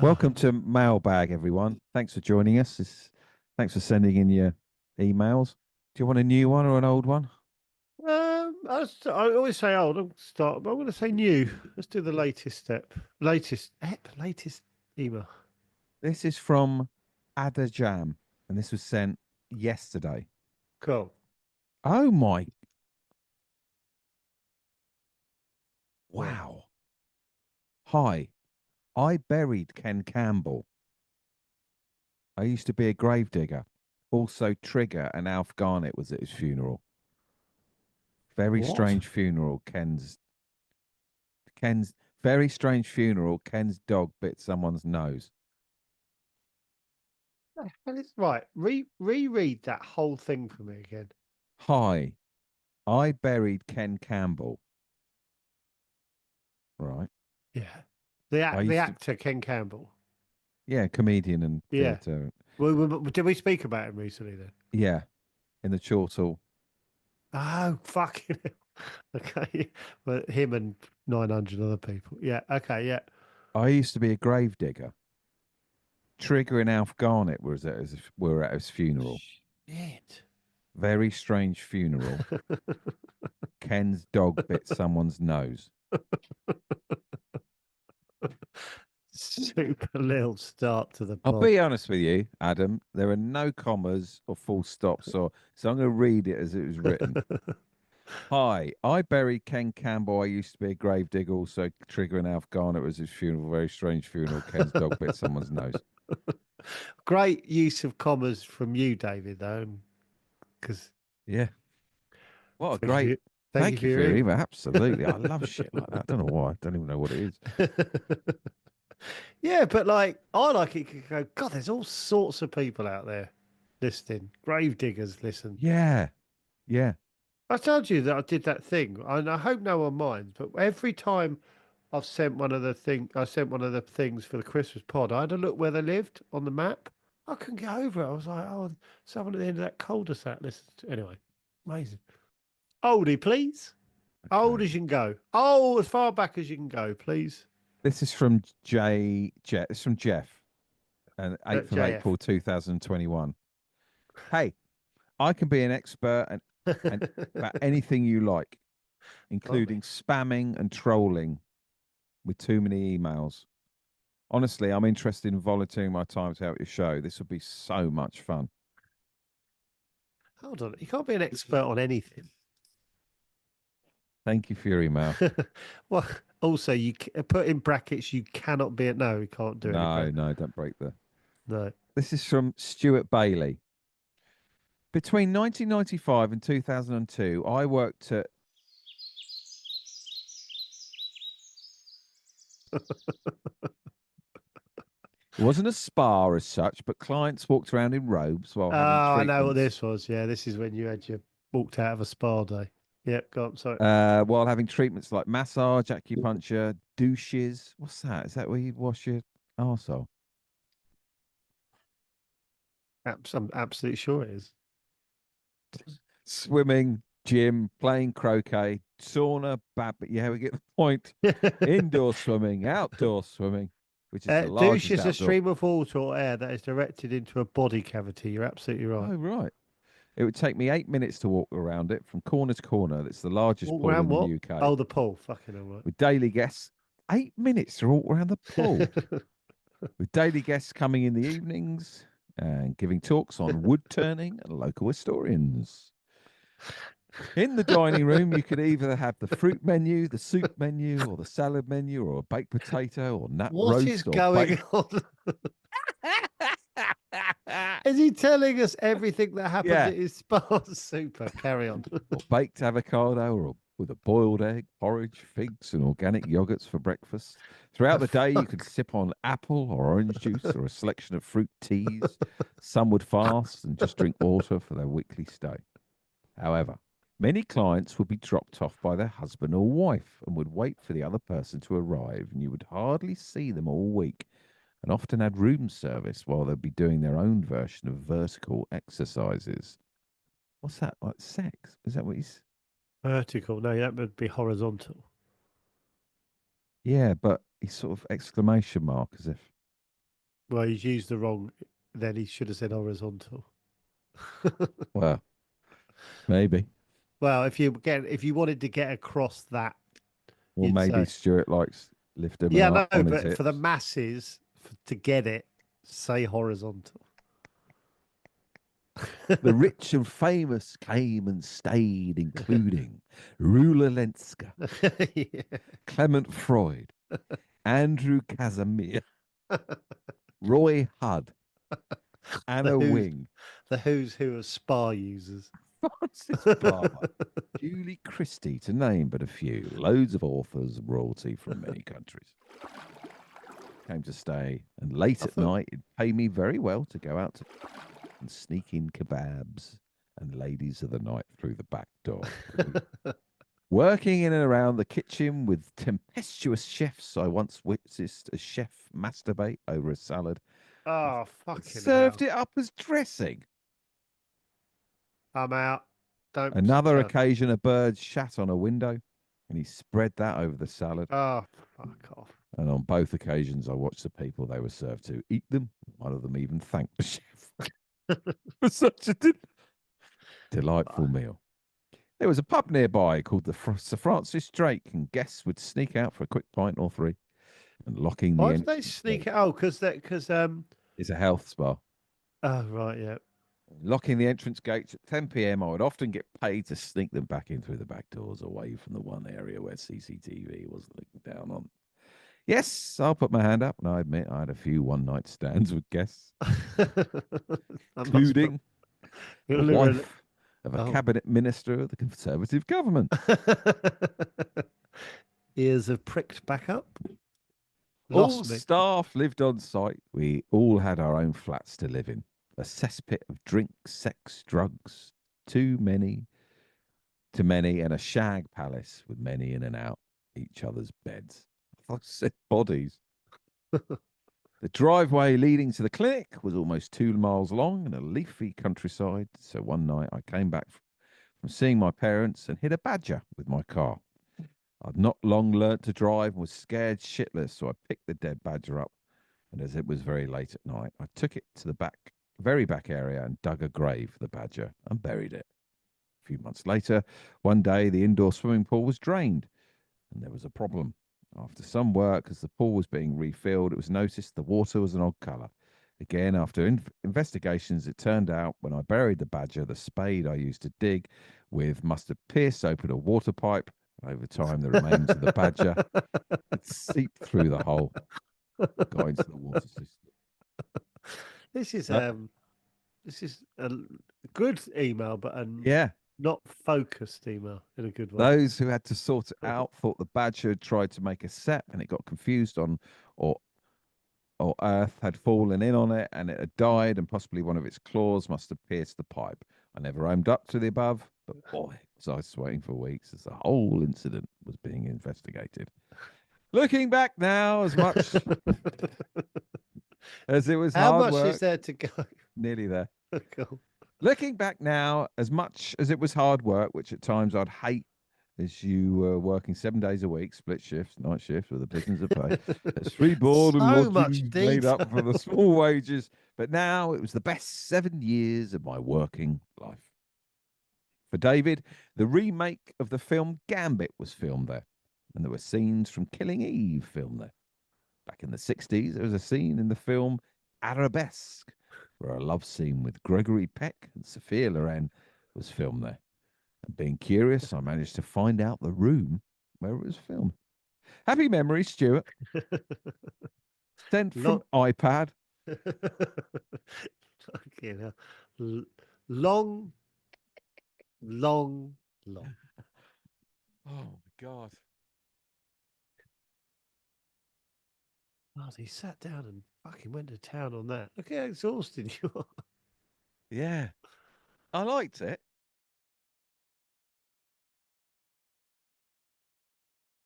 Welcome to Mailbag, everyone. Thanks for joining us. Thanks for sending in your emails. Do you want a new one or an old one? I always say old. I'm start, but I'm going to say new. Let's do the latest step. Latest email. This is from Adajam, and this was sent yesterday. Cool. Oh my, Go wow. Hi, I buried Ken Campbell. I used to be a gravedigger. Also, Trigger and Alf Garnett was at his funeral. Very What? strange funeral. Ken's very strange funeral. Ken's dog bit someone's nose. Well, it's right. Reread that whole thing for me again. Hi, I buried Ken Campbell. Right. Yeah. I The used to, actor Ken Campbell. yeah, comedian and Yeah. theatre. Did we speak about him recently then? Yeah, in the Chortle. Oh, fucking hell. Okay. But him and 900 other people. Yeah. Okay. Yeah. I used to be a gravedigger. Trigger and Alf Garnett were at his funeral. Shit. Very strange funeral. Ken's dog bit someone's nose. Super little start to the I'll pod. be honest with you, Adam. There are no commas or full stops, so I'm going to read it as it was written. Hi, I buried Ken Campbell. I used to be a gravedigger. Also, Trigger and Alf Garnett was his funeral. Very strange funeral. Ken's dog bit someone's nose. Great use of commas from you, David, though, because Yeah. What a thank great. you. Thank you Thank for you for your your email. email. Absolutely. I love shit like that. I don't know why. I don't even know what it is. Yeah, but like I like it. Go, God, there's all sorts of people out there listening. Grave diggers listen. Yeah. Yeah. I told you that I did that thing, and I hope no one minds. But every time I sent one of the things for the Christmas pod. I had a look where they lived on the map. I couldn't get over it. I was like, oh, someone at the end of that cul-de-sac listens to. Anyway, amazing. Oldie, please. Old Okay. as you can go. Oh, as far back as you can go, please. This is from Jeff. It's from Jeff, and 8th of JF. April 2021. Hey, I can be an expert and about anything you like, Blimey. including spamming and trolling with too many emails. Honestly, I'm interested in volunteering my time to help your show. This would be so much fun. Hold on. You can't be an expert on anything. Thank you for your email. Well, also, put in brackets, you cannot be. No, you can't do any No, bracket. no, don't break the. No. This is from Stuart Bailey. Between 1995 and 2002, I worked at. It wasn't a spa as such, but clients walked around in robes while Oh, having I know what treatments. this was. Yeah, this is when you had your walked out of a spa day. Yep, go on. Sorry. While having treatments like massage, acupuncture, douches. What's that? Is that where you wash your arsehole? I'm absolutely sure it is. Swimming, gym, playing croquet, sauna, yeah, we get the point. Indoor swimming, outdoor swimming, which is the Douche largest is a outdoor. stream of water or air that is directed into a body cavity. You're absolutely right. Oh, right. It would take me 8 minutes to walk around it from corner to corner. It's the largest Walk pool around in the what? UK Oh, the pool. Fucking all with daily guests. 8 minutes to walk around the pool right. with daily guests coming in the evenings and giving talks on wood turning and local historians. In the dining room, you could either have the fruit menu, the soup menu, or the salad menu, or a baked potato, or nut What is roast, or baked going on? Is he telling us everything that happened yeah, at his spa? Super. Carry on. or baked avocado, or with a boiled egg, porridge, figs, and organic yogurts for breakfast. Throughout The the day, you could fuck? sip on apple or orange juice or a selection of fruit teas. Some would fast and just drink water for their weekly stay. However, many clients would be dropped off by their husband or wife and would wait for the other person to arrive, and you would hardly see them all week and often had room service while they'd be doing their own version of vertical exercises. What's that? Like sex? Is that what he's. Vertical. No, that would be horizontal. Yeah, but he's sort of exclamation mark as if, Well, he's used the wrong. Then he should have said horizontal. well, maybe. Well, if you wanted to get across that, Or you'd maybe say, Stuart likes lifting them yeah, up no, on his but for the hips. masses, to get it, say horizontal. The rich and famous came and stayed, including Rula Lenska, Yeah. Clement Freud, Andrew Casimir, Roy Hudd, The Anna who's Wing, the who's who of spa users. Francis Barber, Julie Christie, to name but a few. Loads of authors and royalty from many countries came to stay, and late I at thought, night it'd pay me very well to go out and sneak in kebabs and ladies of the night through the back door. Working in and around the kitchen with tempestuous chefs, I once witnessed a chef masturbate over a salad oh and fucking served hell, it up as dressing. I'm out. Don't. Another occasion, a bird shat on a window and he spread that over the salad. Oh, fuck off. And on both occasions, I watched the people they were served to eat them. One of them even thanked the chef for such a delightful meal. There was a pub nearby called the Sir Francis Drake, and guests would sneak out for a quick pint or three, and locking the Why did they entrance sneak gate. it? Oh, because. It's a health spa. Oh, right, yeah. Locking the entrance gates at 10 p.m., I would often get paid to sneak them back in through the back doors, away from the one area where CCTV wasn't looking down on. Yes, I'll put my hand up, and I admit I had a few one-night stands with guests, I must put including the literally. wife of a Oh, cabinet minister of the Conservative government. ears have pricked back up. All Lost me. staff lived on site. We all had our own flats to live in. A cesspit of drink, sex, drugs, too many, to many, and a shag palace with many in and out each other's beds. I said bodies. The driveway leading to the clinic was almost 2 miles long in a leafy countryside. So one night I came back from seeing my parents and hit a badger with my car. I'd not long learnt to drive and was scared shitless, so I picked the dead badger up. And as it was very late at night, I took it to the very back area and dug a grave for the badger and buried it. A few months later, one day the indoor swimming pool was drained and there was a problem. After some work, as the pool was being refilled, it was noticed the water was an odd colour. Again, after investigations, it turned out when I buried the badger, the spade I used to dig with must have pierced open a water pipe. Over time, the remains of the badger had seeped through the hole, got into the water system. This is Uh, um, this is a good email, but a yeah, not focused email in a good way. those who had to sort it out thought the badger had tried to make a set and it got confused on, or or earth had fallen in on it and it had died, and possibly one of its claws must have pierced the pipe. I never owned up to the above, but boy, was I sweating for weeks as the whole incident was being investigated. Looking back now, as much as it was How hard much is work, there to go? nearly there. Cool. Looking back now, as much as it was hard work, which at times I'd hate, as you were working 7 days a week, split shifts, night shifts with a pittance of pay. There's free board and So much lodging made up for detail. the small wages. But now it was the best 7 years of my working life. For David, the remake of the film Gambit was filmed there, and there were scenes from Killing Eve filmed there. Back in the 60s, there was a scene in the film Arabesque where a love scene with Gregory Peck and Sophia Loren was filmed there. And being curious, I managed to find out the room where it was filmed. Happy memories, Stuart. Sent from Long. iPad. Fucking hell. Long, long, long. Oh my God. Oh, he sat down and fucking went to town on that. Look how exhausted you are. Yeah. I liked it.